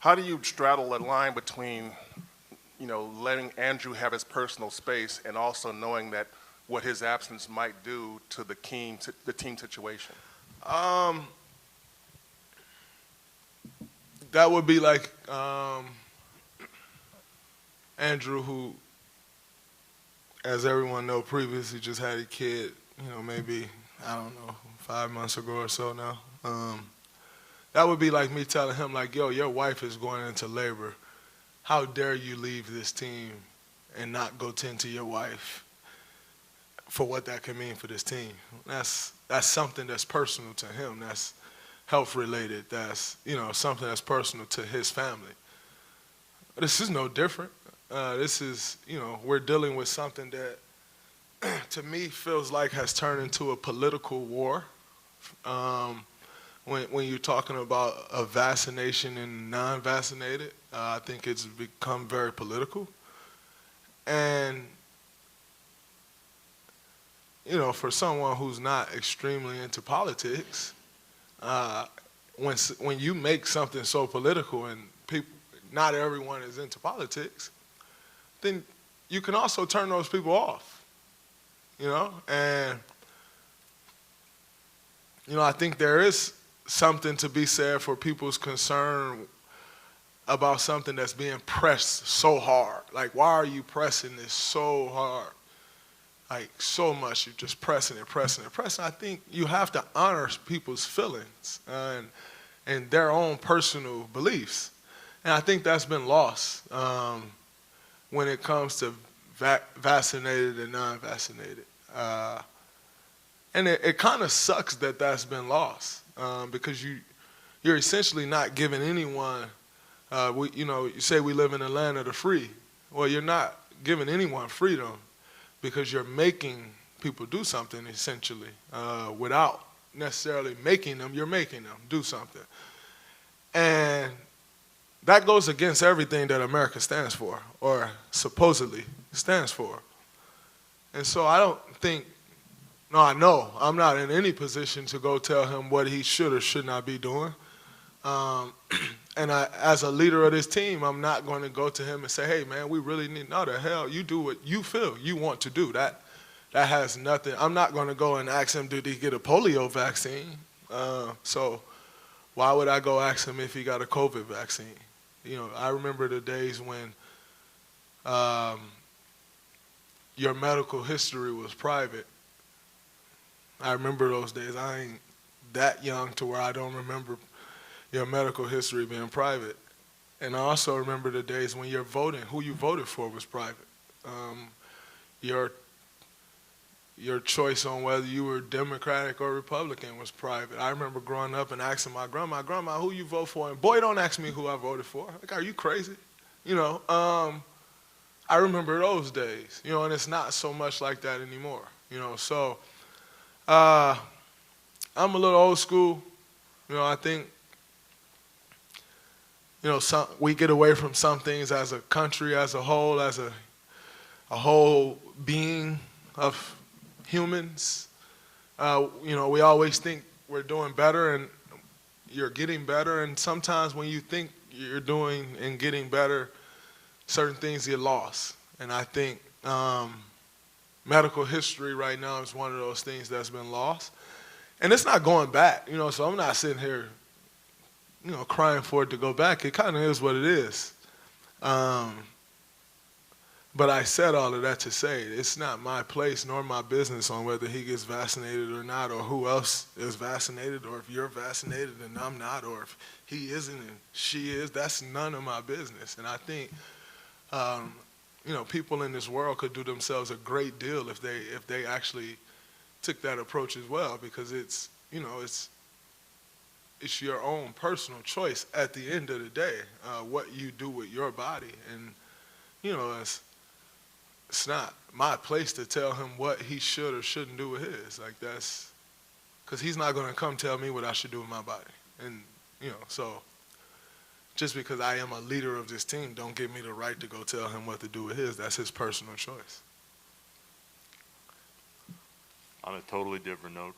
How do you straddle that line between, letting Andrew have his personal space and also knowing that what his absence might do to the team situation? Um, that would be like Andrew, who, as everyone know, previously just had a kid. Maybe I don't know, 5 months ago or so now. That would be like me telling him, like, yo, your wife is going into labor. How dare you leave this team and not go tend to your wife for what that can mean for this team? That's something that's personal to him. That's health related. That's, something that's personal to his family. This is no different. This is, we're dealing with something that to me feels like has turned into a political war. When you're talking about a vaccination and non-vaccinated, I think it's become very political. And, for someone who's not extremely into politics, when you make something so political and not everyone is into politics, then you can also turn those people off, And, I think there is something to be said for people's concern about something that's being pressed so hard. Like, why are you pressing this so hard? Like, so much, you're just pressing it. I think you have to honor people's feelings and their own personal beliefs. And I think that's been lost when it comes to vaccinated and non-vaccinated. And it kind of sucks that that's been lost because you're essentially not giving anyone, you say we live in a land of the free. Well, you're not giving anyone freedom because you're making people do something essentially without necessarily making them. You're making them do something. And that goes against everything that America stands for or supposedly stands for. And so I don't think, no, I know I'm not in any position to go tell him what he should or should not be doing. And as a leader of this team, I'm not going to go to him and say, hey, man, we really need, no, the hell, you do what you feel you want to do. That has nothing. I'm not going to go and ask him, did he get a polio vaccine? So why would I go ask him if he got a COVID vaccine? I remember the days when your medical history was private. I remember those days. I ain't that young to where I don't remember your medical history being private. And I also remember the days when who you voted for was private. Your choice on whether you were Democratic or Republican was private. I remember growing up and asking my grandma, who you vote for? And boy, don't ask me who I voted for. Like, are you crazy? I remember those days, and it's not so much like that anymore, So I'm a little old school. I think, we get away from some things as a country, as a whole, as a whole being of humans. We always think we're doing better and you're getting better. And sometimes when you think you're doing and getting better, certain things get lost. And I think medical history right now is one of those things that's been lost. And it's not going back, so I'm not sitting here, crying for it to go back. It kind of is what it is. But I said all of that to say it's not my place nor my business on whether he gets vaccinated or not, or who else is vaccinated, or if you're vaccinated and I'm not, or if he isn't and she is. That's none of my business. And I think, people in this world could do themselves a great deal if they actually took that approach as well, because it's your own personal choice at the end of the day, what you do with your body. And, it's not my place to tell him what he should or shouldn't do with his. Like, that's because he's not going to come tell me what I should do with my body. And, so just because I am a leader of this team don't give me the right to go tell him what to do with his. That's his personal choice. On a totally different note,